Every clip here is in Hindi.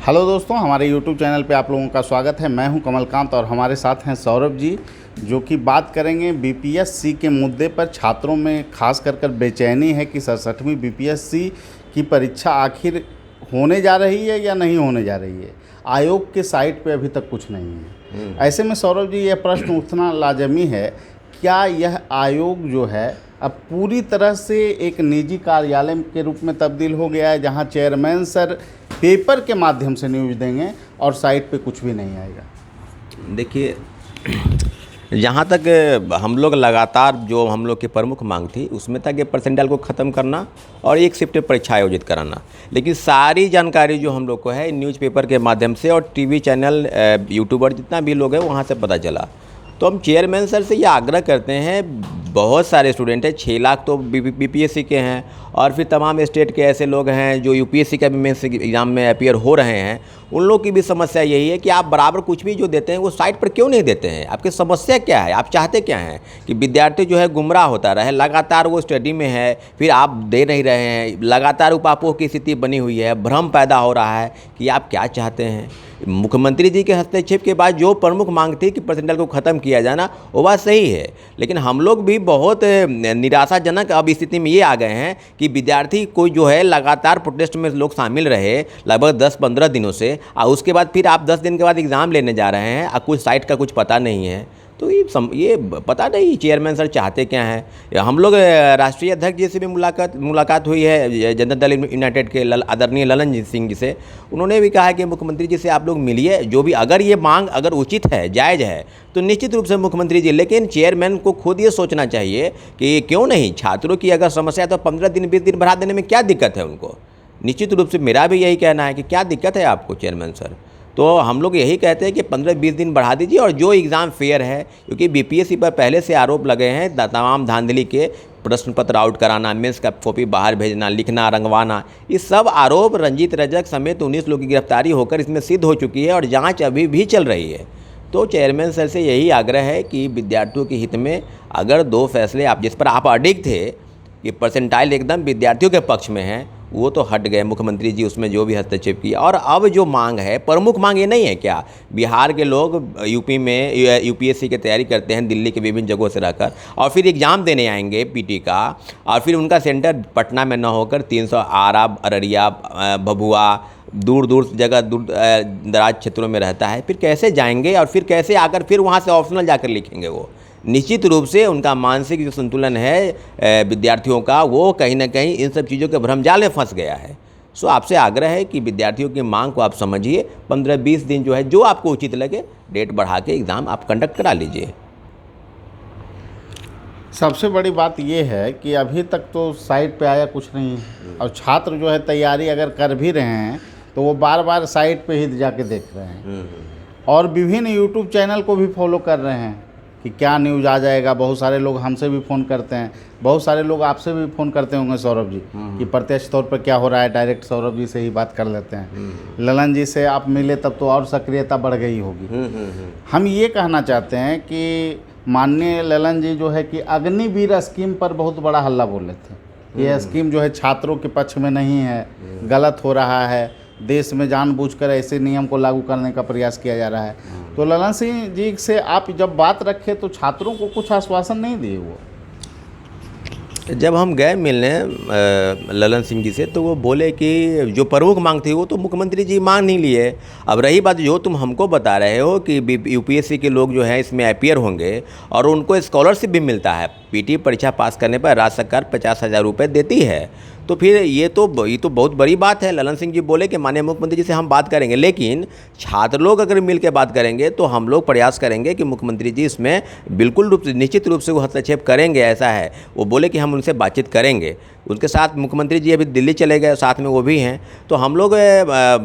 हेलो दोस्तों, हमारे YouTube चैनल पे आप लोगों का स्वागत है। मैं हूं कमलकांत और हमारे साथ हैं सौरभ जी, जो कि बात करेंगे बीपीएससी के मुद्दे पर। छात्रों में खास कर बेचैनी है कि 67वीं बीपीएससी की परीक्षा आखिर होने जा रही है या नहीं होने जा रही है। आयोग के साइट पे अभी तक कुछ नहीं है। ऐसे में सौरभ जी, यह प्रश्न उठना लाजमी है, क्या यह आयोग जो है अब पूरी तरह से एक निजी कार्यालय के रूप में तब्दील हो गया है, जहां चेयरमैन सर पेपर के माध्यम से न्यूज़ देंगे और साइट पे कुछ भी नहीं आएगा? देखिए, जहाँ तक हम लोग लगातार जो हम लोग की प्रमुख मांग थी उसमें था कि परसेंटाइल को ख़त्म करना और एक शिफ्ट परीक्षा आयोजित कराना। लेकिन सारी जानकारी जो हम लोग को है न्यूज़पेपर के माध्यम से और टीवी चैनल, यूट्यूबर जितना भी लोग हैं वहाँ से पता चला। तो हम चेयरमैन सर से ये आग्रह करते हैं, बहुत सारे स्टूडेंट हैं, 6 लाख तो बीपीएससी के हैं और फिर तमाम स्टेट के ऐसे लोग हैं जो यूपीएससी का भी मेंस एग्ज़ाम में अपीयर हो रहे हैं। उन लोग की भी समस्या यही है कि आप बराबर कुछ भी जो देते हैं वो साइट पर क्यों नहीं देते हैं। आपकी समस्या क्या है, आप चाहते क्या हैं? कि विद्यार्थी जो है गुमराह होता रहे, लगातार वो स्टडी में है, फिर आप दे नहीं रहे हैं, लगातार उपापोह की स्थिति बनी हुई है, भ्रम पैदा हो रहा है कि आप क्या चाहते हैं। मुख्यमंत्री जी के हस्तक्षेप के बाद जो प्रमुख मांग थी कि परसेंटाइल को ख़त्म किया जाना, वो बात सही है, लेकिन हम लोग भी बहुत निराशाजनक अब स्थिति में ये आ गए हैं कि विद्यार्थी को जो है लगातार प्रोटेस्ट में लोग शामिल रहे लगभग 10-15 दिनों से, और उसके बाद फिर आप 10 दिन के बाद एग्ज़ाम लेने जा रहे हैं और कुछ साइट का कुछ पता नहीं है। तो ये पता नहीं चेयरमैन सर चाहते क्या हैं। हम लोग राष्ट्रीय अध्यक्ष जी से भी मुलाकात हुई है, जनता दल यूनाइटेड के आदरणीय ललन सिंह जी से। उन्होंने भी कहा है कि मुख्यमंत्री जी से आप लोग मिलिए, जो भी अगर ये मांग अगर उचित है, जायज़ है, तो निश्चित रूप से मुख्यमंत्री जी, लेकिन चेयरमैन को खुद ये सोचना चाहिए कि क्यों नहीं, छात्रों की अगर समस्या है तो 15 दिन 20 दिन बढ़ा देने में क्या दिक्कत है उनको। निश्चित रूप से मेरा भी यही कहना है कि क्या दिक्कत है आपको चेयरमैन सर। तो हम लोग यही कहते हैं कि 15-20 दिन बढ़ा दीजिए और जो एग्ज़ाम फेयर है, क्योंकि बीपीएससी पर पहले से आरोप लगे हैं तमाम धांधली के, प्रश्न पत्र आउट कराना, मेंस का कॉपी बाहर भेजना, लिखना, रंगवाना, ये सब आरोप रंजीत रजक समेत 19 लोगों की गिरफ्तारी होकर इसमें सिद्ध हो चुकी है और जांच अभी भी चल रही है। तो चेयरमैन सर से यही आग्रह है कि विद्यार्थियों के हित में अगर 2 फैसले आप जिस पर आप अडिग थे कि परसेंटाइल एकदम विद्यार्थियों के पक्ष में है, वो तो हट गए मुख्यमंत्री जी, उसमें जो भी हस्तक्षेप किया। और अब जो मांग है, प्रमुख मांग ये नहीं है क्या, बिहार के लोग यूपी में यूपीएससी की तैयारी करते हैं दिल्ली के विभिन्न जगहों से रहकर, और फिर एग्ज़ाम देने आएंगे पीटी का, और फिर उनका सेंटर पटना में न होकर 300 आरा, अररिया, भभुआ, दूर दूर जगह, दूर दराज क्षेत्रों में रहता है। फिर कैसे जाएंगे और फिर कैसे आकर फिर वहाँ से ऑप्शनल जाकर लिखेंगे। वो निश्चित रूप से उनका मानसिक जो संतुलन है विद्यार्थियों का, वो कहीं ना कहीं इन सब चीज़ों के भ्रमजाल में फंस गया है। सो आपसे आग्रह है कि विद्यार्थियों की मांग को आप समझिए, 15-20 दिन जो है, जो आपको उचित लगे, डेट बढ़ा के एग्ज़ाम आप कंडक्ट करा लीजिए। सबसे बड़ी बात यह है कि अभी तक तो साइट पे आया कुछ नहीं है, और छात्र जो है तैयारी अगर कर भी रहे हैं तो वो बार बार साइट पे ही जाके देख रहे हैं और विभिन्न यूट्यूब चैनल को भी फॉलो कर रहे हैं कि क्या न्यूज़ आ जाएगा। बहुत सारे लोग हमसे भी फ़ोन करते हैं, बहुत सारे लोग आपसे भी फ़ोन करते होंगे सौरभ जी, कि प्रत्यक्ष तौर पर क्या हो रहा है, डायरेक्ट सौरभ जी से ही बात कर लेते हैं। ललन जी से आप मिले तब तो और सक्रियता बढ़ गई होगी। हम ये कहना चाहते हैं कि माननीय ललन जी जो है कि अग्निवीर स्कीम पर बहुत बड़ा हल्ला बोले थे। ये स्कीम जो है छात्रों के पक्ष में नहीं है, गलत हो रहा है, देश में जानबूझकर ऐसे नियम को लागू करने का प्रयास किया जा रहा है। तो ललन सिंह जी से आप जब बात रखे तो छात्रों को कुछ आश्वासन नहीं दिए वो? जब हम गए मिलने ललन सिंह जी से, तो वो बोले कि जो प्रमुख मांग थी वो तो मुख्यमंत्री जी मांग नहीं लिए। अब रही बात जो तुम हमको बता रहे हो कि यूपीएससी के लोग जो हैं इसमें अपीयर होंगे और उनको स्कॉलरशिप भी मिलता है, पीटी परीक्षा पास करने पर राज्य सरकार 50,000 रुपये देती है। तो फिर ये तो बहुत बड़ी बात है। ललन सिंह जी बोले कि माननीय मुख्यमंत्री जी से हम बात करेंगे, लेकिन छात्र लोग अगर मिल के बात करेंगे तो हम लोग प्रयास करेंगे कि मुख्यमंत्री जी इसमें बिल्कुल निश्चित रूप से वो हस्तक्षेप करेंगे। ऐसा है, वो बोले कि हम उनसे बातचीत करेंगे। उनके साथ मुख्यमंत्री जी अभी दिल्ली चले गए, साथ में वो भी हैं। तो हम लोग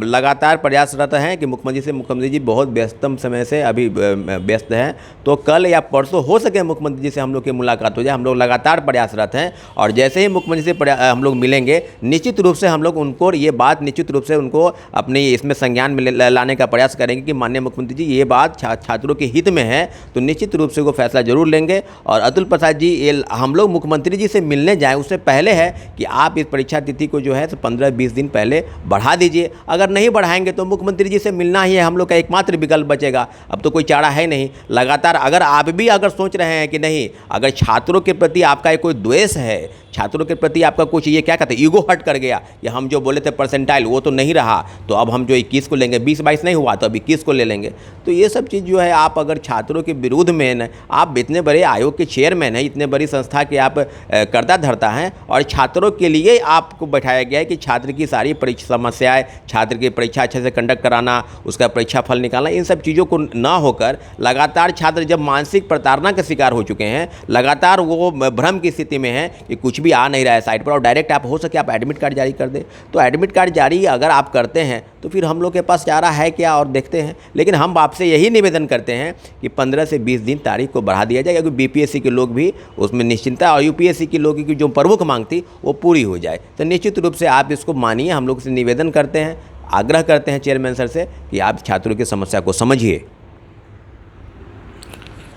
लगातार प्रयासरत हैं कि मुख्यमंत्री जी बहुत व्यस्तम समय से अभी व्यस्त हैं, तो कल या परसों हो सके मुख्यमंत्री जी से हम लोग की मुलाकात हो जाए। हम लोग लगातार प्रयासरत हैं और जैसे ही मुख्यमंत्री से हम लोग मिलेंगे, निश्चित रूप से हम लोग उनको ये बात निश्चित रूप से उनको अपने इसमें संज्ञान में लाने का प्रयास करेंगे कि माननीय मुख्यमंत्री जी ये बात छात्रों के हित में है, तो निश्चित रूप से वो फैसला जरूर लेंगे। और अतुल प्रसाद जी, ये हम लोग मुख्यमंत्री जी से मिलने जाएँ उससे पहले है है कि आप इस परीक्षा तिथि को जो है तो 15-20 दिन पहले बढ़ा दीजिए। अगर नहीं बढ़ाएंगे तो मुख्यमंत्री जी से मिलना ही है हम लोग का एकमात्र विकल्प बचेगा। अब तो कोई चारा है नहीं। लगातार अगर आप भी अगर सोच रहे हैं कि नहीं, अगर छात्रों के प्रति आपका कोई द्वेष है, छात्रों के प्रति आपका कुछ ये क्या कहते हैं ईगो हर्ट कर गया, या हम जो बोले थे परसेंटाइल वो तो नहीं रहा, तो अब हम जो 21 को लेंगे, 20-22 नहीं हुआ तो अब 21 को ले लेंगे, तो ये सब चीज़ जो है आप अगर छात्रों के विरुद्ध में न, आप इतने बड़े आयोग के चेयरमैन हैं, इतने बड़ी संस्था के आप कर्ता धर्ता हैं, और छात्रों के लिए आपको बैठाया गया है कि छात्र की सारी परीक्षा समस्याएँ, छात्र की परीक्षा अच्छे से कंडक्ट कराना, उसका परीक्षा फल निकालना, इन सब चीज़ों को ना होकर लगातार छात्र जब मानसिक प्रताड़ना का शिकार हो चुके हैं, लगातार वो भ्रम की स्थिति में हैं कि कुछ भी आ नहीं रहा है साइट पर, और डायरेक्ट आप हो सके आप एडमिट कार्ड जारी कर दें। तो एडमिट कार्ड जारी अगर आप करते हैं तो फिर हम लोग के पास चारा है क्या, और देखते हैं। लेकिन हम आपसे यही निवेदन करते हैं कि 15 से 20 दिन तारीख को बढ़ा दिया जाए, क्योंकि बीपीएससी के लोग भी उसमें निश्चिंता, और यूपीएससी के लोगों की जो प्रमुख मांग थी वो पूरी हो जाए। तो निश्चित रूप से आप इसको मानिए। हम लोग से निवेदन करते हैं, आग्रह करते हैं चेयरमैन सर से कि आप छात्रों की समस्या को समझिए।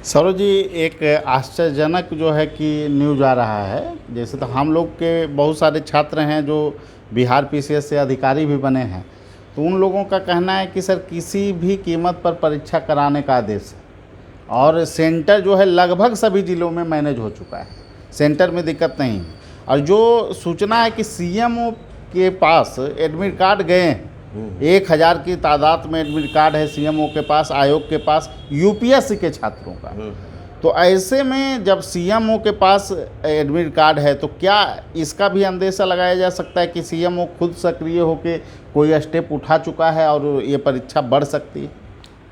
सौरभ जी, एक आश्चर्यजनक जो है कि न्यूज़ आ रहा है, जैसे तो हम लोग के बहुत सारे छात्र हैं जो बिहार पीसीएस से अधिकारी भी बने हैं, तो उन लोगों का कहना है कि सर किसी भी कीमत पर परीक्षा कराने का आदेश है, और सेंटर जो है लगभग सभी ज़िलों में मैनेज हो चुका है, सेंटर में दिक्कत नहीं है। और जो सूचना है कि सीएमओ के पास एडमिट कार्ड गए हैं, 1000 की तादाद में एडमिट कार्ड है सीएमओ के पास, आयोग के पास, यूपीएससी के छात्रों का। तो ऐसे में जब सीएमओ के पास एडमिट कार्ड है तो क्या इसका भी अंदेशा लगाया जा सकता है कि सीएमओ खुद सक्रिय होकर कोई स्टेप उठा चुका है और ये परीक्षा बढ़ सकती है?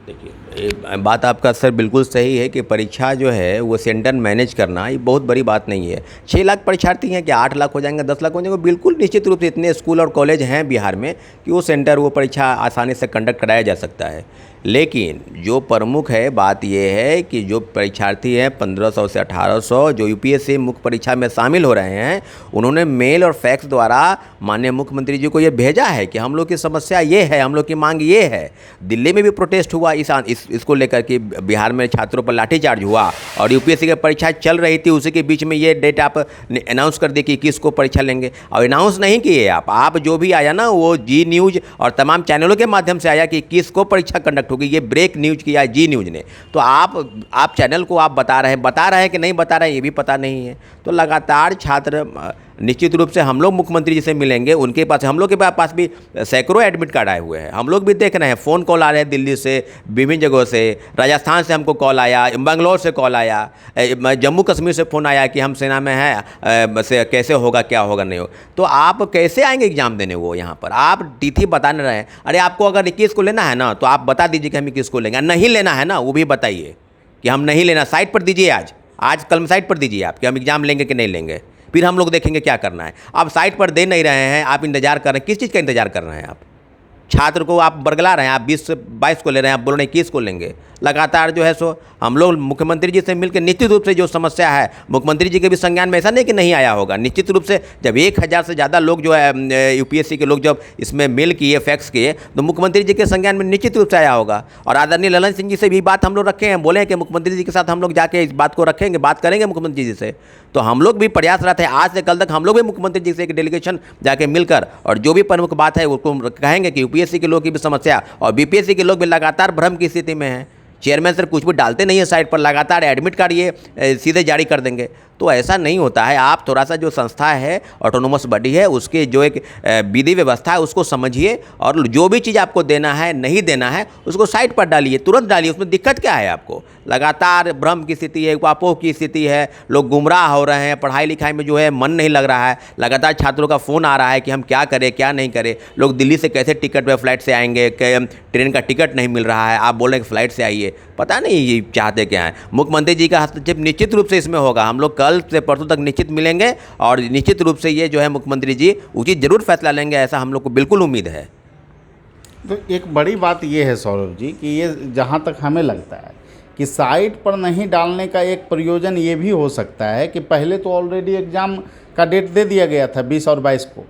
देखिए, बात आपका सर बिल्कुल सही है कि परीक्षा जो है वो सेंटर मैनेज करना ये बहुत बड़ी बात नहीं है। 6 लाख परीक्षार्थी हैं, क्या 8 लाख हो जाएंगे, 10 लाख हो जाएंगे? बिल्कुल निश्चित रूप से इतने स्कूल और कॉलेज हैं बिहार में कि वो सेंटर, वो परीक्षा आसानी से कंडक्ट कराया जा सकता है। लेकिन जो प्रमुख है बात यह है कि जो परीक्षार्थी हैं 1500 से 1800 जो यूपीएससी मुख्य परीक्षा में शामिल हो रहे हैं, उन्होंने मेल और फैक्स द्वारा माननीय मुख्यमंत्री जी को ये भेजा है कि हम लोग की समस्या ये है, हम लोग की मांग ये है। दिल्ली में भी प्रोटेस्ट हुआ इसको लेकर कि बिहार में छात्रों पर लाठीचार्ज हुआ, और यूपीएससी की परीक्षा चल रही थी, उसी के बीच में ये डेट आप अनाउंस कर दिए कि किसको परीक्षा लेंगे, और अनाउंस नहीं किए आप जो भी आया ना वो जी न्यूज़ और तमाम चैनलों के माध्यम से आया कि किसको परीक्षा कंडक्ट होगी, ये ब्रेक न्यूज़ किया जी न्यूज़ ने। तो आप चैनल को आप बता रहे हैं कि नहीं बता रहे हैं ये भी पता नहीं है। तो लगातार छात्र निश्चित रूप से हम लोग मुख्यमंत्री जी से मिलेंगे, उनके पास, हम लोग के पास भी सैकड़ों एडमिट कार्ड आए हुए हैं, हम लोग भी देख रहे हैं, फ़ोन कॉल आ रहे हैं दिल्ली से, विभिन्न जगहों से, राजस्थान से हमको कॉल आया, बेंगलोर से कॉल आया, जम्मू कश्मीर से फ़ोन आया कि हम सेना में हैं, कैसे होगा, क्या होगा, नहीं होगा। तो आप कैसे आएंगे एग्ज़ाम देने? वो यहाँ पर आप तिथि बता नहीं रहे हैं। अरे आपको अगर 21 को लेना है ना तो आप बता दीजिए कि हम 21 को लेंगे, नहीं लेना है ना वो भी बताइए कि हम नहीं लेना, साइट पर दीजिए, आज कल में साइट पर दीजिए आप कि हम एग्ज़ाम लेंगे कि नहीं लेंगे, फिर हम लोग देखेंगे क्या करना है। आप साइट पर दे नहीं रहे हैं, आप इंतजार कर रहे हैं, किस चीज़ का इंतजार कर रहे हैं? आप छात्र को आप बरगला रहे हैं, आप 20 से 22 को ले रहे हैं, आप बोल रहे हैं 21 को लेंगे। लगातार जो है सो हम लोग मुख्यमंत्री जी से मिलकर निश्चित रूप से जो समस्या है मुख्यमंत्री जी के भी संज्ञान में, ऐसा नहीं कि नहीं आया होगा, निश्चित रूप से जब 1000 से ज़्यादा लोग जो है यूपीएससी के लोग जब इसमें मेल किए, फैक्स किए, तो मुख्यमंत्री जी के संज्ञान में निश्चित रूप से आया होगा। और आदरणीय ललन सिंह जी से भी बात हम लोग रखे हैं, बोले हैं कि मुख्यमंत्री जी के साथ हम लोग जाके इस बात को रखेंगे, बात करेंगे मुख्यमंत्री जी से। तो हम लोग भी प्रयासरत है, आज से कल तक हम लोग भी मुख्यमंत्री जी से एक डेलीगेशन जाके मिलकर और जो भी प्रमुख बात है उसको कहेंगे कि यूपीएससी के लोग की भी समस्या और बीपीएससी के लोग भी लगातार भ्रम की स्थिति में हैं। चेयरमैन सर कुछ भी डालते नहीं है साइट पर, लगातार एडमिट कार्ड ये सीधे जारी कर देंगे, तो ऐसा नहीं होता है। आप थोड़ा सा जो संस्था है, ऑटोनोमस बॉडी है, उसके जो एक विधि व्यवस्था है उसको समझिए, और जो भी चीज़ आपको देना है, नहीं देना है, उसको साइट पर डालिए, तुरंत डालिए। उसमें दिक्कत क्या है आपको? लगातार भ्रम की स्थिति है, अपोह की स्थिति है, लोग गुमराह हो रहे हैं, पढ़ाई लिखाई में जो है मन नहीं लग रहा है, लगातार छात्रों का फ़ोन आ रहा है कि हम क्या करें क्या नहीं करें, लोग दिल्ली से कैसे टिकट व फ्लाइट से आएंगे, ट्रेन का टिकट नहीं मिल रहा है, आप बोल रहे हैं कि फ्लाइट से आइए, पता नहीं ये चाहते क्या है। मुख्यमंत्री जी का हस्तक्षेप निश्चित रूप से इसमें होगा। हम लोग कल से परसों तक निश्चित मिलेंगे और निश्चित रूप से ये जो है मुख्यमंत्री जी उचित जरूर फैसला लेंगे, ऐसा हम लोग को बिल्कुल उम्मीद है। तो एक बड़ी बात ये है सौरभ जी कि ये जहाँ तक हमें लगता है कि साइट पर नहीं डालने का एक प्रयोजन ये भी हो सकता है कि पहले तो ऑलरेडी एग्ज़ाम का डेट दे दिया गया था 20 और 22 को,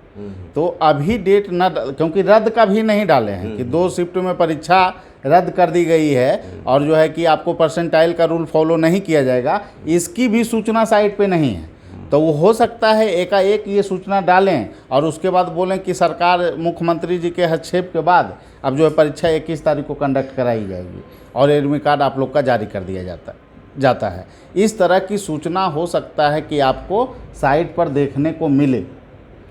तो अभी डेट न, क्योंकि रद्द का भी नहीं डाले हैं कि 2 शिफ्ट में परीक्षा रद्द कर दी गई है और जो है कि आपको परसेंटाइल का रूल फॉलो नहीं किया जाएगा, इसकी भी सूचना साइट पे नहीं है। तो वो हो सकता है एकाएक ये सूचना डालें और उसके बाद बोलें कि सरकार मुख्यमंत्री जी के हस्तक्षेप के बाद अब जो है परीक्षा 21 तारीख को कंडक्ट कराई जाएगी और एडमिट कार्ड आप लोग का जारी कर दिया जाता है। इस तरह की सूचना हो सकता है कि आपको साइट पर देखने को मिले।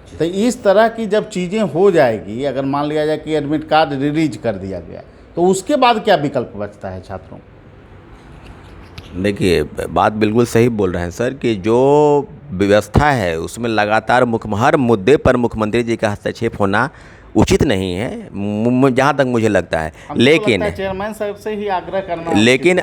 तो इस तरह की जब चीज़ें हो जाएगी, अगर मान लिया जाए कि एडमिट कार्ड रिलीज कर दिया गया, तो उसके बाद क्या विकल्प बचता है छात्रों को? देखिए, बात बिल्कुल सही बोल रहे हैं सर कि जो व्यवस्था है उसमें लगातार हर मुद्दे पर मुख्यमंत्री जी का हस्तक्षेप होना उचित नहीं है, जहाँ तक मुझे लगता है। लेकिन चेयरमैन साहब से ही आग्रह करना,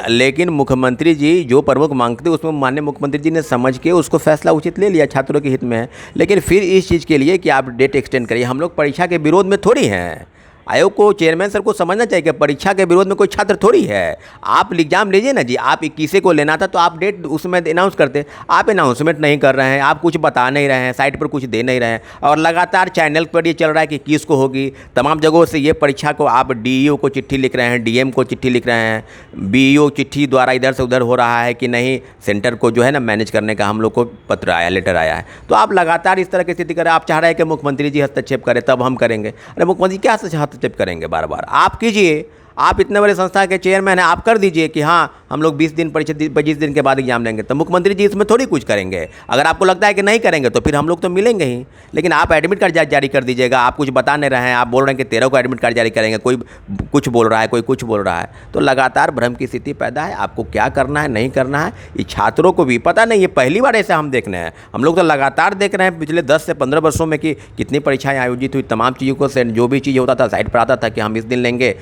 लेकिन मुख्यमंत्री जी जो प्रमुख मांगते उसमें माननीय मुख्यमंत्री जी ने समझ के उसको फैसला उचित ले लिया, छात्रों के हित में है। लेकिन फिर इस चीज़ के लिए कि आप डेट एक्सटेंड करिए, हम लोग परीक्षा के विरोध में थोड़ी हैं। आयोग को, चेयरमैन सर को समझना चाहिए कि परीक्षा के विरोध में कोई छात्र थोड़ी है। आप एग्जाम लीजिए ना जी, आप 21 को लेना था तो आप डेट उसमें अनाउंस करते, आप अनाउंसमेंट नहीं कर रहे हैं, आप कुछ बता नहीं रहे हैं, साइट पर कुछ दे नहीं रहे हैं, और लगातार चैनल पर ये चल रहा है कि 21 को होगी। तमाम जगहों से ये परीक्षा को आप डीईओ को चिट्ठी लिख रहे हैं, डीएम को चिट्ठी लिख रहे हैं, बीईओ चिट्ठी द्वारा इधर से उधर हो रहा है कि नहीं, सेंटर को जो है ना मैनेज करने का हम लोग को पत्र आया, लेटर आया है। तो आप लगातार इस तरह की स्थिति करें। आप चाह रहे हैं कि मुख्यमंत्री जी हस्तक्षेप करें तब हम करेंगे। अरे मुख्यमंत्री क्या हस्तक्षेप करेंगे? बार बार आप कीजिए, आप इतने बड़े संस्था के चेयरमैन हैं, आप कर दीजिए कि हाँ हम लोग 20 दिन, 25 दिन के बाद एग्जाम लेंगे। तो मुख्यमंत्री जी इसमें थोड़ी कुछ करेंगे। अगर आपको लगता है कि नहीं करेंगे तो फिर हम लोग तो मिलेंगे ही। लेकिन आप एडमिट कार्ड जारी कर दीजिएगा, आप कुछ बता नहीं रहे हैं, आप बोल रहे हैं कि 13 को एडमिट कार्ड जारी करेंगे, कोई कुछ बोल रहा है, कोई कुछ बोल रहा है, तो लगातार भ्रम की स्थिति पैदा है। आपको क्या करना है, नहीं करना है, ये छात्रों को भी पता नहीं। ये पहली बार ऐसे हम देख रहे हैं। हम लोग तो लगातार देख रहे हैं पिछले 10 से 15 वर्षों में कि कितनी परीक्षाएँ आयोजित हुई, तमाम चीज़ों को जो भी चीज़ होता था साइट पर आता था कि हम इस दिन लेंगे।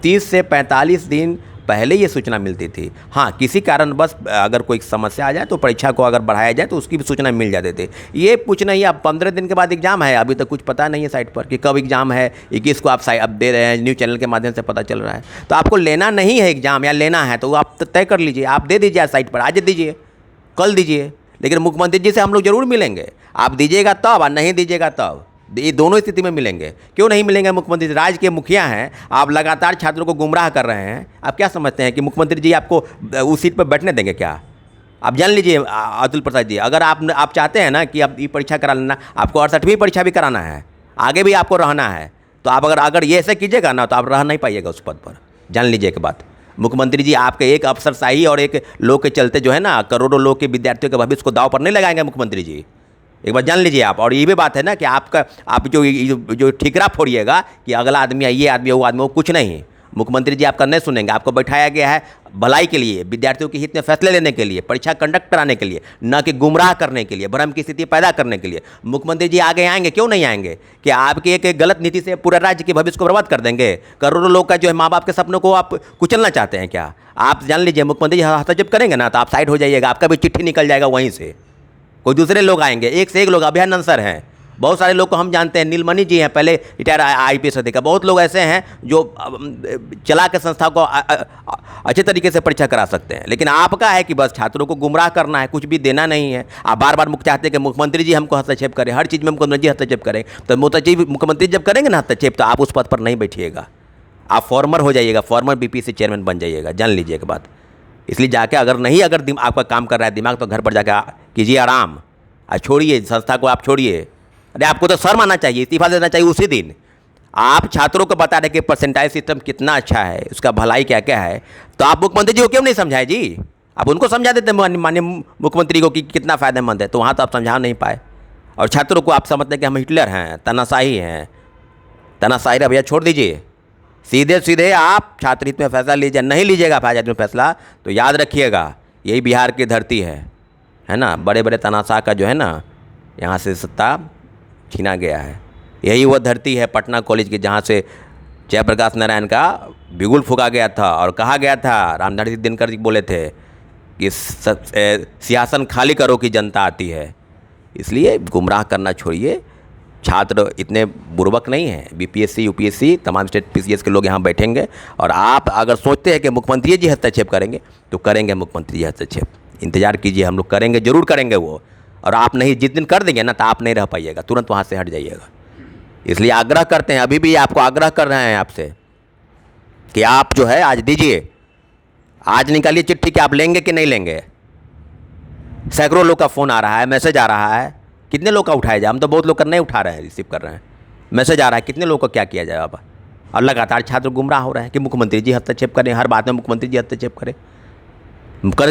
30 से 45 दिन पहले ये सूचना मिलती थी। हाँ, किसी कारण बस अगर कोई समस्या आ जाए तो परीक्षा को अगर बढ़ाया जाए तो उसकी भी सूचना मिल जाती थी। ये कुछ नहीं, अब 15 दिन के बाद एग्जाम है, अभी तक कुछ पता नहीं है साइट पर कि कब एग्जाम है। 21 को आप अब दे रहे हैं, न्यूज़ चैनल के माध्यम से पता चल रहा है। तो आपको लेना नहीं है एग्जाम या लेना है तो आप तय कर लीजिए, आप दे दीजिए साइट पर, आज दीजिए, कल दीजिए। लेकिन मुख्यमंत्री जी से हम लोग जरूर मिलेंगे। आप दीजिएगा तब और नहीं दीजिएगा तब, ये दोनों स्थिति में मिलेंगे। क्यों नहीं मिलेंगे? मुख्यमंत्री राज्य के मुखिया हैं, आप लगातार छात्रों को गुमराह कर रहे हैं। आप क्या समझते हैं कि मुख्यमंत्री जी आपको उस सीट पर बैठने देंगे क्या? आप जान लीजिए अतुल प्रसाद जी, अगर आप चाहते हैं ना कि आप ये परीक्षा करा लेना, आपको 68वीं परीक्षा भी कराना है, आगे भी आपको रहना है, तो आप अगर ये ऐसे कीजिएगा ना तो आप रह नहीं पाइएगा उस पद पर। जान लीजिए एक बात, मुख्यमंत्री जी आपके एक अफसरशाही और एक लोग के चलते जो है ना करोड़ों लोग के विद्यार्थियों के भविष्य को दांव पर नहीं लगाएंगे मुख्यमंत्री जी। एक बार जान लीजिए आप। और ये भी बात है ना कि आप जो ठिकरा फोड़िएगा कि अगला आदमी है, ये आदमी है, वो आदमी, वो कुछ नहीं। मुख्यमंत्री जी आपका नहीं सुनेंगे। आपको बैठाया गया है भलाई के लिए, विद्यार्थियों के हित में फैसले लेने के लिए, परीक्षा कंडक्ट कराने के लिए, न कि गुमराह करने के लिए, भ्रम की स्थिति पैदा करने के लिए। मुख्यमंत्री जी आगे आएंगे, क्यों नहीं आएंगे? कि आपकी एक गलत नीति से पूरा राज्य के भविष्य को बर्बाद कर देंगे? करोड़ों लोग का जो है माँ बाप के सपनों को आप कुचलना चाहते हैं क्या? आप जान लीजिए मुख्यमंत्री जी हस्तक्षेप करेंगे ना तो आप साइड हो जाइएगा, आपका भी चिट्ठी निकल जाएगा वहीं से। कोई दूसरे लोग आएंगे, एक से एक लोग। अभियान सर हैं, बहुत सारे लोग को हम जानते हैं, नीलमणि जी हैं, पहले रिटायर IPS अधिकारी। बहुत लोग ऐसे हैं जो चला के संस्था को अच्छे तरीके से परीक्षा करा सकते हैं। लेकिन आपका है कि बस छात्रों को गुमराह करना है, कुछ भी देना नहीं है। आप बार बार चाहते हैं कि मुख्यमंत्री जी हमको हस्तक्षेप करें, हर चीज़ में मुख्यमंत्री जी हस्तक्षेप करें। तो मुख्यमंत्री जब करेंगे ना हस्तक्षेप तो आप उस पद पर नहीं बैठिएगा, आप फॉर्मर हो जाइएगा, फॉर्मर BPSC चेयरमैन बन जाइएगा। जान लीजिए एक बात। इसलिए जाके अगर आपका काम कर रहा है दिमाग, तो घर पर जाकर कीजिए आराम, छोड़िए संस्था को, आप छोड़िए। अरे आपको तो शर्म आना चाहिए, इस्तीफा देना चाहिए उसी दिन। आप छात्रों को बता रहे कि परसेंटाइज सिस्टम कितना अच्छा है, उसका भलाई क्या क्या है, तो आप मुख्यमंत्री जी को क्यों नहीं समझाए जी? आप उनको समझा देते माननीय मुख्यमंत्री को कि कितना फ़ायदेमंद है, तो वहाँ तो आप समझा नहीं पाए। और छात्रों को आप समझते हैं कि हम हिटलर हैं, तानाशाही हैं। तानाशाही भैया छोड़ दीजिए, सीधे सीधे आप छात्र हित में फैसला लीजिए। नहीं लीजिएगा फायदा में फैसला तो याद रखिएगा यही बिहार की धरती है ना। बड़े बड़े तानाशाह का जो है ना यहाँ से सत्ता छीना गया है। यही वह धरती है पटना कॉलेज की जहाँ से जयप्रकाश नारायण का बिगुल फूका गया था और कहा गया था, रामधारी दिनकर जी बोले थे कि सिंहासन खाली करो कि जनता आती है। इसलिए गुमराह करना छोड़िए। छात्र इतने बुर्बक नहीं हैं। BPSC UPSC तमाम स्टेट PCS के लोग यहाँ बैठेंगे। और आप अगर सोचते हैं कि मुख्यमंत्री जी हस्तक्षेप करेंगे तो करेंगे मुख्यमंत्री जी हस्तक्षेप। इंतजार कीजिए, हम लोग करेंगे, जरूर करेंगे वो। और आप नहीं, जिस दिन कर देंगे ना तो आप नहीं रह पाइएगा, तुरंत वहाँ से हट जाइएगा। इसलिए आग्रह करते हैं, अभी भी आपको आग्रह कर रहे हैं आपसे कि आप जो है आज दीजिए, आज निकालिए चिट्ठी कि आप लेंगे कि नहीं लेंगे। सैकड़ों लोग का फ़ोन आ रहा है, मैसेज आ रहा है, कितने लोग का उठाया जाए? हम तो बहुत लोग का नहीं उठा रहे हैं, रिसीव कर रहे हैं, मैसेज आ रहा है, कितने लोग का क्या किया जाए अब? और लगातार छात्र गुमराह हो रहे हैं कि मुख्यमंत्री जी हस्तक्षेप करें, हर बात में मुख्यमंत्री जी हस्तक्षेप करें।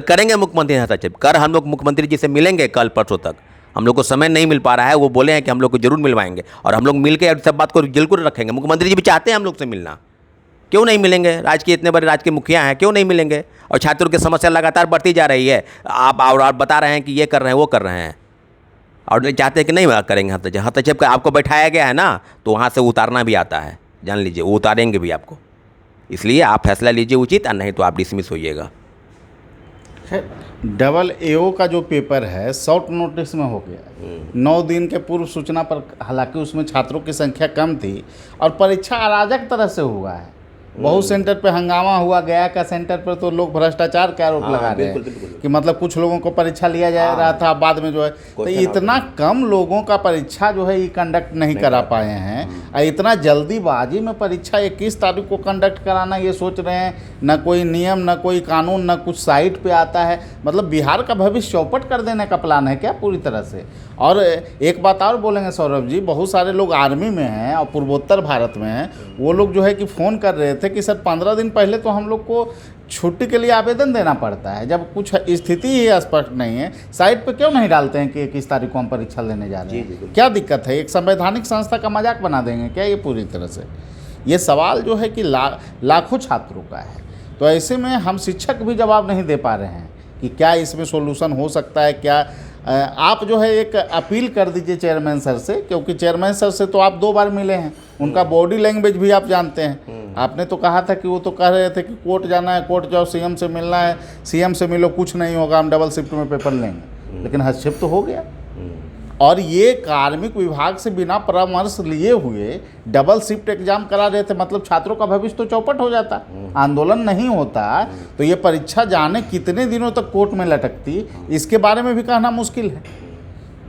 करेंगे मुख्यमंत्री हस्तक्षेप कर, हम लोग मुख्यमंत्री जी से मिलेंगे कल परसों तक। हम लोग को समय नहीं मिल पा रहा है, वो बोले हैं कि हम लोग को जरूर मिलवाएंगे और हम लोग मिल के सब बात को जल्कुर रखेंगे। मुख्यमंत्री जी भी चाहते हैं हम लोग से मिलना, क्यों नहीं मिलेंगे? राज्य के इतने बड़े राज्य के मुखिया हैं, क्यों नहीं मिलेंगे? और छात्रों की समस्या लगातार बढ़ती जा रही है, आप और बता रहे हैं कि ये कर रहे हैं, वो कर रहे हैं, और चाहते हैं कि नहीं करेंगे हस्तक्षेप। हस्तक्षेप का आपको बैठाया गया है ना, तो वहाँ से उतारना भी आता है, जान लीजिए, वो उतारेंगे भी आपको। इसलिए आप फैसला लीजिए उचित, और नहीं तो आप डिसमिस होइएगा। डबल एओ का जो पेपर है शॉर्ट नोटिस में हो गया, 9 दिन के पूर्व सूचना पर। हालांकि उसमें छात्रों की संख्या कम थी और परीक्षा अराजक तरह से हुआ है। बहुत सेंटर पे हंगामा हुआ, गया का सेंटर पर तो लोग भ्रष्टाचार का आरोप लगा रहे हैं कि मतलब कुछ लोगों को परीक्षा लिया जा रहा था, बाद में जो है तो इतना कम लोगों का परीक्षा जो है ये कंडक्ट नहीं करा पाए हैं। और इतना जल्दीबाजी में परीक्षा 21 तारीख को कंडक्ट कराना ये सोच रहे हैं, न कोई नियम, न कोई कानून, न कुछ साइट पे आता है। मतलब बिहार का भविष्य चौपट कर देने का प्लान है क्या पूरी तरह से? और एक बात और बोलेंगे सौरभ जी, बहुत सारे लोग आर्मी में हैं और पूर्वोत्तर भारत में हैं, वो लोग जो है कि फ़ोन कर रहे थे कि सर 15 दिन पहले तो हम लोग को छुट्टी के लिए आवेदन देना पड़ता है, जब कुछ स्थिति ही स्पष्ट नहीं है, साइट पे क्यों नहीं डालते हैं कि 21 तारीख को हम परीक्षा लेने जा रहे हैं? क्या दिक्कत है? एक संवैधानिक संस्था का मजाक बना देंगे क्या ये पूरी तरह से? ये सवाल जो है कि लाखों छात्रों का है। तो ऐसे में हम शिक्षक भी जवाब नहीं दे पा रहे हैं कि क्या इसमें सोल्यूशन हो सकता है क्या। आप जो है एक अपील कर दीजिए चेयरमैन सर से, क्योंकि चेयरमैन सर से तो आप 2 बार मिले हैं, उनका बॉडी लैंग्वेज भी आप जानते हैं। आपने तो कहा था कि वो तो कह रहे थे कि कोर्ट जाना है, कोर्ट जाओ, सीएम से मिलना है, सीएम से मिलो, कुछ नहीं होगा, हम डबल शिफ्ट में पेपर लेंगे। लेकिन हस्तक्षेप तो हो गया। और ये कार्मिक विभाग से बिना परामर्श लिए हुए डबल शिफ्ट एग्जाम करा रहे थे, मतलब छात्रों का भविष्य तो चौपट हो जाता। आंदोलन नहीं होता तो ये परीक्षा जाने कितने दिनों तक कोर्ट में लटकती, इसके बारे में भी कहना मुश्किल है।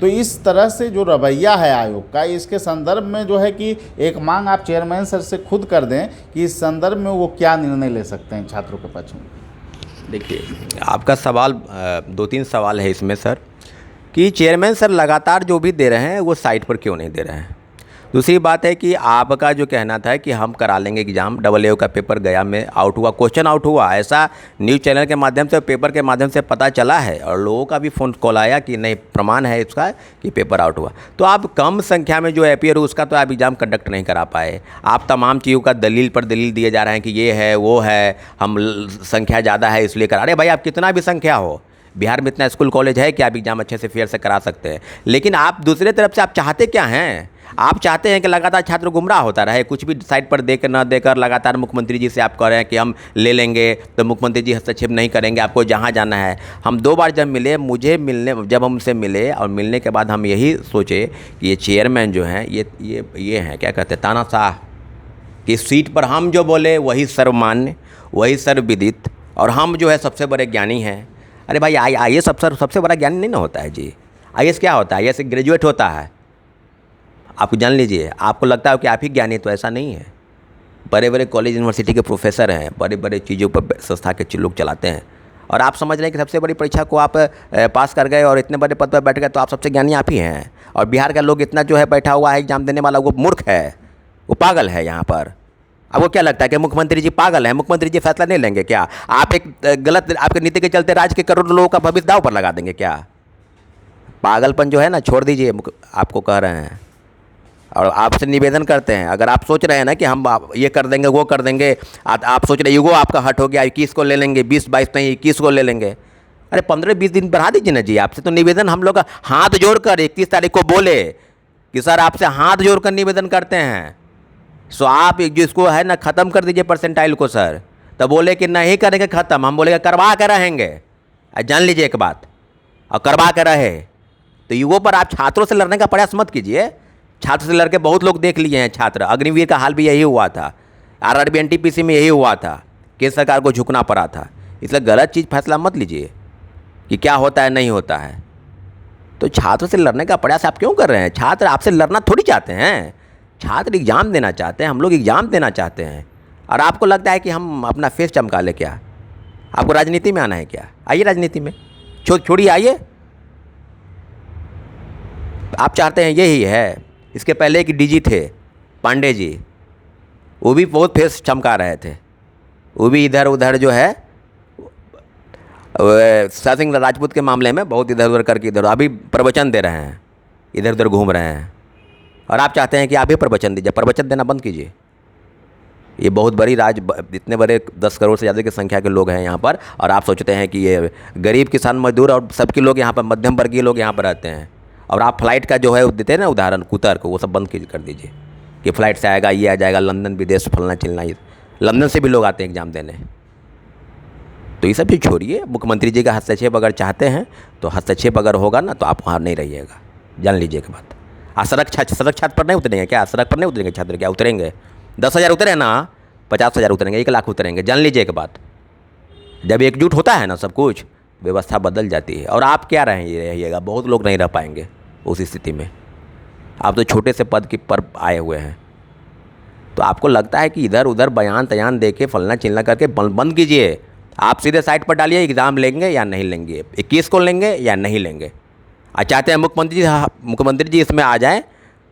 तो इस तरह से जो रवैया है आयोग का, इसके संदर्भ में जो है कि एक मांग आप चेयरमैन सर से खुद कर दें कि इस संदर्भ में वो क्या निर्णय ले सकते हैं छात्रों के पक्ष में। देखिए, आपका सवाल 2-3 सवाल है इसमें सर, कि चेयरमैन सर लगातार जो भी दे रहे हैं वो साइट पर क्यों नहीं दे रहे हैं। दूसरी बात है कि आपका जो कहना था कि हम करा लेंगे एग्ज़ाम, डबल एओ का पेपर गया में आउट हुआ, क्वेश्चन आउट हुआ, ऐसा न्यूज़ चैनल के माध्यम से, पेपर के माध्यम से पता चला है, और लोगों का भी फ़ोन कॉल आया कि नहीं, प्रमाण है इसका कि पेपर आउट हुआ। तो आप कम संख्या में जो अपियर हुआ उसका तो आप एग्ज़ाम कंडक्ट नहीं करा पाए। आप तमाम चीज़ों का दलील पर दलील दिए जा रहे हैं कि ये है वो है, हम संख्या ज़्यादा है इसलिए करा। अरे भाई, आप कितना भी संख्या हो, बिहार में इतना स्कूल कॉलेज है कि आप एग्ज़ाम अच्छे से फेयर से करा सकते हैं। लेकिन आप दूसरे तरफ से आप चाहते क्या हैं? आप चाहते हैं कि लगातार छात्र गुमराह होता रहे, कुछ भी साइट पर देकर न देकर लगातार मुख्यमंत्री जी से आप कह रहे हैं कि हम ले लेंगे, तो मुख्यमंत्री जी हस्तक्षेप नहीं करेंगे, आपको जहाँ जाना है। हम 2 बार जब मिले, जब हम उनसे मिले और मिलने के बाद हम यही सोचे कि ये चेयरमैन जो हैं ये हैं, क्या कहते हैं, तानाशाह, कि सीट पर हम जो बोले वही सर्वमान्य, वही सर्वविदित, और हम जो है सबसे बड़े ज्ञानी हैं। अरे भाई, IAS अफसर सबसे बड़ा ज्ञानी नहीं ना होता है जी। IAS क्या होता है? IAS एक ग्रेजुएट होता है। आप जान लीजिए, आपको लगता है कि आप ही ज्ञानी, तो ऐसा नहीं है। बड़े बड़े कॉलेज यूनिवर्सिटी के प्रोफेसर हैं, बड़े बड़े चीज़ों पर संस्था के लोग चलाते हैं, और आप समझ रहे हैं कि सबसे बड़ी परीक्षा को आप पास कर गए और इतने बड़े पद पर बैठ गए, तो आप सबसे ज्ञानी आप ही हैं। और बिहार का लोग इतना जो है बैठा हुआ है एग्जाम देने वाला, वो मूर्ख है, वो पागल है। यहाँ पर आपको क्या लगता है कि मुख्यमंत्री जी पागल है? मुख्यमंत्री जी फैसला नहीं लेंगे क्या? आप एक गलत आपके नीति के चलते राज्य के करोड़ों लोगों का भविष्य दांव पर लगा देंगे क्या? पागलपन जो है ना, छोड़ दीजिए, आपको कह रहे हैं। और आपसे निवेदन करते हैं, अगर आप सोच रहे हैं ना कि हम ये कर देंगे, वो कर देंगे, आप सोच रहे युगो आपका हट हो गया, 21 को ले लेंगे, 20-22 नहीं 21 को ले लेंगे। अरे 15-20 दिन बढ़ा दीजिए ना जी। आपसे तो निवेदन हम लोग हाथ जोड़कर 31 तारीख को बोले कि सर आपसे हाथ जोड़कर निवेदन करते हैं, सो आप जिसको है ना ख़त्म कर दीजिए परसेंटाइल को सर। तब बोले कि नहीं करेंगे ख़त्म, हम बोलेगा करवा कर रहेंगे। जान लीजिए एक बात, और करवा कर रहे तो युगों पर आप छात्रों से लड़ने का प्रयास मत कीजिए। छात्र से लड़के बहुत लोग देख लिए हैं छात्र। अग्निवीर का हाल भी यही हुआ था, RRB NTPC में यही हुआ था, केंद्र सरकार को झुकना पड़ा था। इसलिए गलत चीज़ फैसला मत लीजिए कि क्या होता है नहीं होता है। तो छात्रों से लड़ने का प्रयास आप क्यों कर रहे हैं? छात्र आपसे लड़ना थोड़ी चाहते हैं, छात्र एग्ज़ाम देना चाहते हैं, हम लोग एग्ज़ाम देना चाहते हैं। और आपको लगता है कि हम अपना फेस चमका ले क्या? आपको राजनीति में आना है क्या? आइए राजनीति में, छोड़िए, आइए आप चाहते हैं यही है। इसके पहले एक डीजी थे पांडे जी, वो भी बहुत फेस चमका रहे थे, वो भी इधर उधर जो है सुशांत सिंह राजपूत के मामले में बहुत इधर उधर करके इधर अभी प्रवचन दे रहे हैं, इधर उधर घूम रहे हैं। और आप चाहते हैं कि आप भी प्रवचन दीजिए, प्रवचन देना बंद कीजिए। ये बहुत बड़ी इतने बड़े 10 करोड़ से ज़्यादा की संख्या के लोग हैं यहाँ पर, और आप सोचते हैं कि ये गरीब किसान मजदूर और सबके लोग यहाँ पर, मध्यम वर्गीय लोग यहाँ पर रहते हैं, और आप फ्लाइट का जो है देते हैं ना उदाहरण कुतर को, वो सब बंद कर दीजिए कि फ़्लाइट से आएगा, ये आ जाएगा, लंदन विदेश फलना चिलना, ये लंदन से भी लोग आते हैं एग्ज़ाम देने। तो ये सब चीज़ छोड़िए। मुख्यमंत्री जी का हस्तक्षेप अगर चाहते हैं तो हस्तक्षेप अगर होगा ना तो आप वहाँ नहीं रहिएगा, जान लीजिएगा बात। सड़क छात्र पर नहीं उतरेंगे क्या? सड़क पर नहीं उतरेंगे छात्र क्या? उतरेंगे। 10,000 उतरे ना, 50,000 उतरेंगे, 1 लाख उतरेंगे, जान लीजिए एक बात। जब एकजुट होता है ना सब कुछ, व्यवस्था बदल जाती है। और आप क्या रहिएगा, बहुत लोग नहीं रह पाएंगे उस स्थिति में। आप तो छोटे से पद पर आए हुए हैं, तो आपको लगता है कि इधर उधर बयान तयान दे के फलना चिलना करके बंद कीजिए। आप सीधे साइट पर डालिए, एग्ज़ाम लेंगे या नहीं लेंगे, 21 को लेंगे या नहीं लेंगे। आप चाहते हैं मुख्यमंत्री जी इसमें आ जाएं,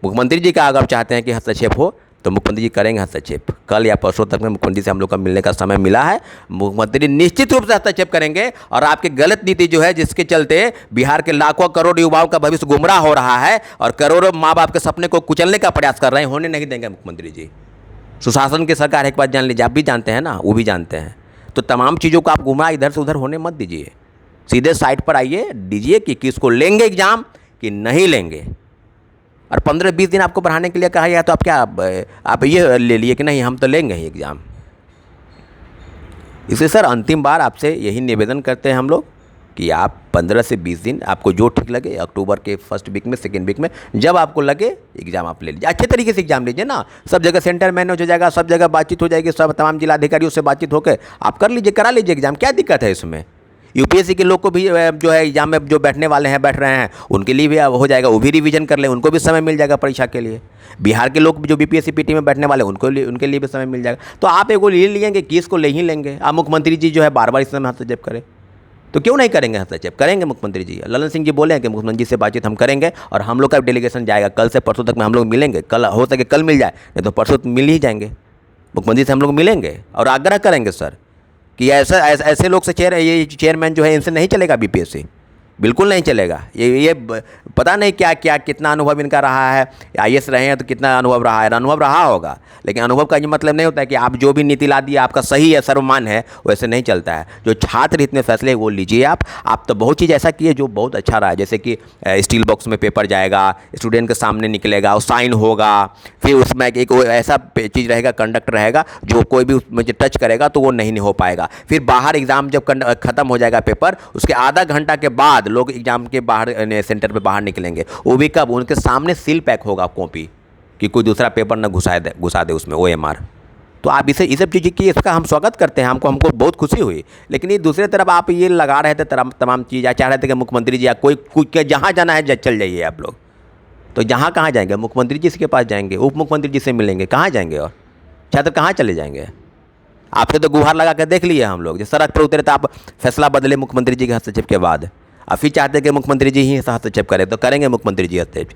मुख्यमंत्री जी का अगर चाहते हैं कि हस्तक्षेप हो तो मुख्यमंत्री जी करेंगे हस्तक्षेप। कल या परसों तक में मुख्यमंत्री से हम लोग का मिलने का समय मिला है, मुख्यमंत्री निश्चित रूप से हस्तक्षेप करेंगे। और आपकी गलत नीति जो है, जिसके चलते बिहार के लाखों करोड़ युवाओं का भविष्य गुमराह हो रहा है और करोड़ों माँ बाप के सपने को कुचलने का प्रयास कर रहे हैं, होने नहीं देंगे मुख्यमंत्री जी। सुशासन की सरकार, एक बात जान लीजिए, आप भी जानते हैं ना, वो भी जानते हैं। तो तमाम चीज़ों को आप गुमराह इधर से उधर होने मत दीजिए, सीधे साइट पर आइए, दीजिए कि किसको लेंगे एग्ज़ाम कि नहीं लेंगे। और 15-20 दिन आपको बढ़ाने के लिए कहा गया, तो आप क्या आप ये ले लिए कि नहीं हम तो लेंगे ही एग्ज़ाम। इसलिए सर अंतिम बार आपसे यही निवेदन करते हैं हम लोग कि आप 15 से 20 दिन आपको जो ठीक लगे, अक्टूबर के फर्स्ट वीक में, सेकेंड वीक में, जब आपको लगे एग्ज़ाम आप ले लीजिए। अच्छे तरीके से एग्ज़ाम लीजिए ना, सब जगह सेंटर मैनेज हो जाएगा, सब जगह बातचीत हो जाएगी, सब तमाम जिलाधिकारियों से बातचीत होकर आप कर लीजिए, करा लीजिए एग्ज़ाम। क्या दिक्कत है इसमें? यूपीएससी के लोग को भी जो है एग्जाम में जो बैठने वाले हैं, बैठ रहे हैं, उनके लिए भी हो जाएगा, वो भी रिवीजन कर लें, उनको भी समय मिल जाएगा परीक्षा के लिए। बिहार के लोग जो बीपीएससी पीटी में बैठने वाले उनके लिए भी समय मिल जाएगा। तो आप एगो ले लेंगे कि इसको ले ही लेंगे। आप मुख्यमंत्री जी जो है बार बार इस समय हस्तक्षेप करें, तो क्यों नहीं करेंगे हस्तक्षेप? करेंगे मुख्यमंत्री जी। ललन सिंह जी बोले हैं कि मुख्यमंत्री जी से बातचीत हम करेंगे और हम लोग का डेलीगेशन जाएगा। कल से परसों तक में हम लोग मिलेंगे, कल हो सके कल मिल जाए, नहीं तो परसों मिल ही जाएंगे। मुख्यमंत्री से हम लोग मिलेंगे और आग्रह करेंगे सर कि ऐसे लोग से ये चेयरमैन जो है, इनसे नहीं चलेगा बीपीएससी, बिल्कुल नहीं चलेगा। ये पता नहीं क्या क्या कितना अनुभव इनका रहा है, आईएएस रहे हैं तो कितना अनुभव रहा है, अनुभव रहा होगा, लेकिन अनुभव का ये मतलब नहीं होता है कि आप जो भी नीति ला दिए आपका सही है, सर्वमान्य है, वैसे नहीं चलता है। जो छात्र हित में फैसले वो लीजिए आप तो बहुत चीज़ ऐसा किए जो बहुत अच्छा रहा है, जैसे कि स्टील बॉक्स में पेपर जाएगा, स्टूडेंट के सामने निकलेगा, वो साइन होगा, फिर उसमें एक ऐसा चीज़ रहेगा, कंडक्टर रहेगा, जो कोई भी उसमें टच करेगा तो वो नहीं हो पाएगा। फिर बाहर एग्ज़ाम जब ख़त्म हो जाएगा पेपर, उसके आधा घंटा के बाद लोग एग्ज़ाम के बाहर सेंटर पे बाहर निकलेंगे, वो भी कब? उनके सामने सील पैक होगा कॉपी कि कोई दूसरा पेपर ना घुसा दे उसमें OMR। तो आप इसे सब चीज़ें की, इसका हम स्वागत करते हैं, हमको बहुत खुशी हुई। लेकिन ये दूसरे तरफ आप ये लगा रहे थे तमाम चीज़, चाह रहे थे कि मुख्यमंत्री जी या कोई जहाँ जाना है चल जाइए आप लोग। तो जहाँ कहाँ जाएंगे? मुख्यमंत्री जी के पास जाएंगे, उप मुख्यमंत्री जी से मिलेंगे, कहाँ जाएंगे? और छात्र कहाँ चले जाएंगे? आपसे तो गुहार लगा कर देख लिए हम लोग, जब सड़क पर उतरे तो आप फैसला बदले मुख्यमंत्री जी के हस्तक्षेप के बाद, अब फिर चाहते हैं कि मुख्यमंत्री जी ही हस्तक्षेप करें, तो करेंगे मुख्यमंत्री जी हस्तक्षेप।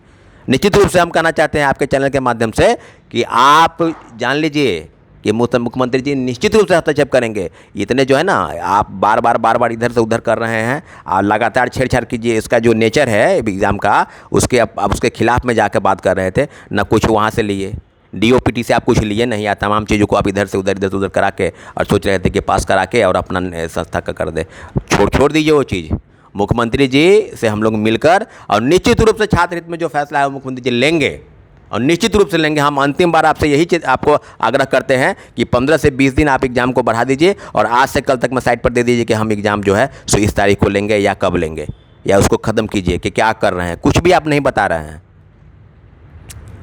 निश्चित रूप से हम कहना चाहते हैं आपके चैनल के माध्यम से कि आप जान लीजिए कि मुख्यमंत्री जी निश्चित रूप से हस्तक्षेप करेंगे। इतने जो है ना, आप बार बार इधर से उधर कर रहे हैं और लगातार छेड़छाड़ कीजिए। इसका जो नेचर है एग्ज़ाम का, उसके अब उसके खिलाफ में जाकर बात कर रहे थे ना, कुछ वहाँ से लिए DOPT से आप कुछ लिए नहीं, या तमाम चीज़ों को आप इधर से उधर करा के और सोच रहे थे कि पास करा के और अपना संस्था का कर दे। छोड़ दीजिए वो चीज़। मुख्यमंत्री जी से हम लोग मिलकर और निश्चित रूप से छात्र हित में जो फैसला है वो मुख्यमंत्री जी लेंगे और निश्चित रूप से लेंगे। हम अंतिम बार आपसे यही चीज़ आपको आग्रह करते हैं कि 15 से 20 दिन आप एग्ज़ाम को बढ़ा दीजिए और आज से कल तक में साइट पर दे दीजिए कि हम एग्ज़ाम जो है सो इस तारीख को लेंगे या कब लेंगे, या उसको ख़त्म कीजिए कि क्या कर रहे हैं, कुछ भी आप नहीं बता रहे हैं।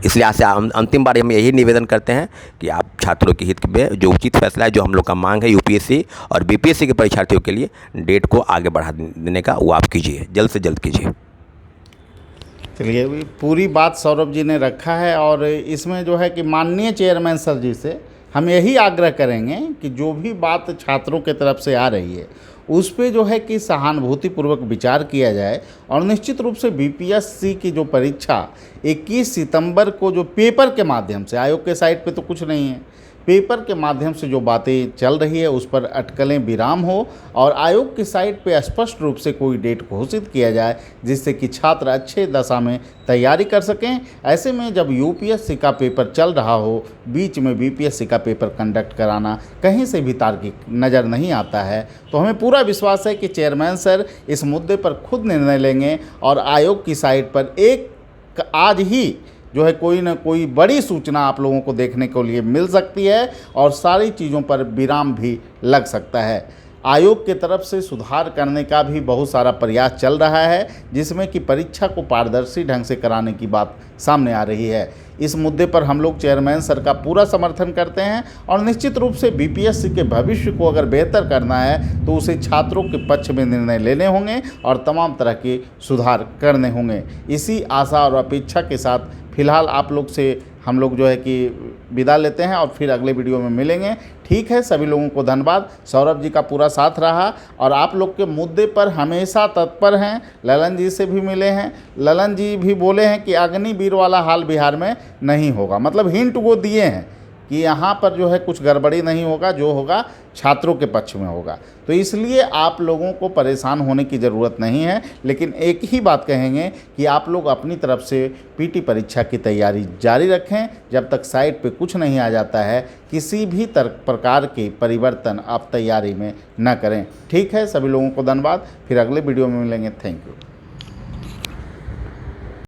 इसलिए आज से अंतिम बार हम यही निवेदन करते हैं कि आप छात्रों के हित में जो उचित फैसला है, जो हम लोग का मांग है यूपीएससी और बीपीएससी के परीक्षार्थियों के लिए, डेट को आगे बढ़ा देने का वो आप कीजिए, जल्द से जल्द कीजिए। चलिए, पूरी बात सौरभ जी ने रखा है और इसमें जो है कि माननीय चेयरमैन सर जी से हम यही आग्रह करेंगे कि जो भी बात छात्रों के तरफ से आ रही है उस पे जो है कि सहानुभूतिपूर्वक विचार किया जाए और निश्चित रूप से बीपीएससी की जो परीक्षा 21 सितंबर को जो पेपर के माध्यम से, आयोग के साइट पे तो कुछ नहीं है, पेपर के माध्यम से जो बातें चल रही है उस पर अटकलें विराम हो और आयोग की साइट पे स्पष्ट रूप से कोई डेट घोषित किया जाए जिससे कि छात्र अच्छे दशा में तैयारी कर सकें। ऐसे में जब यूपीएससी का पेपर चल रहा हो, बीच में बीपीएससी का पेपर कंडक्ट कराना कहीं से भी तार्किक नज़र नहीं आता है। तो हमें पूरा विश्वास है कि चेयरमैन सर इस मुद्दे पर खुद निर्णय लेंगे और आयोग की साइट पर आज ही जो है कोई ना कोई बड़ी सूचना आप लोगों को देखने के लिए मिल सकती है और सारी चीज़ों पर विराम भी लग सकता है। आयोग के तरफ से सुधार करने का भी बहुत सारा प्रयास चल रहा है जिसमें कि परीक्षा को पारदर्शी ढंग से कराने की बात सामने आ रही है। इस मुद्दे पर हम लोग चेयरमैन सर का पूरा समर्थन करते हैं और निश्चित रूप से बीपीएससी के भविष्य को अगर बेहतर करना है तो उसे छात्रों के पक्ष में निर्णय लेने होंगे और तमाम तरह के सुधार करने होंगे। इसी आशा और अपेक्षा के साथ फिलहाल आप लोग से हम लोग जो है कि विदा लेते हैं और फिर अगले वीडियो में मिलेंगे। ठीक है, सभी लोगों को धन्यवाद। सौरभ जी का पूरा साथ रहा और आप लोग के मुद्दे पर हमेशा तत्पर हैं। ललन जी से भी मिले हैं, ललन जी भी बोले हैं कि अग्निवीर वाला हाल बिहार में नहीं होगा, मतलब हिंट वो दिए हैं कि यहाँ पर जो है कुछ गड़बड़ी नहीं होगा, जो होगा छात्रों के पक्ष में होगा। तो इसलिए आप लोगों को परेशान होने की ज़रूरत नहीं है, लेकिन एक ही बात कहेंगे कि आप लोग अपनी तरफ से पीटी परीक्षा की तैयारी जारी रखें जब तक साइट पे कुछ नहीं आ जाता है। किसी भी प्रकार के परिवर्तन आप तैयारी में न करें। ठीक है, सभी लोगों को धन्यवाद। फिर अगले वीडियो में मिलेंगे। Thank you.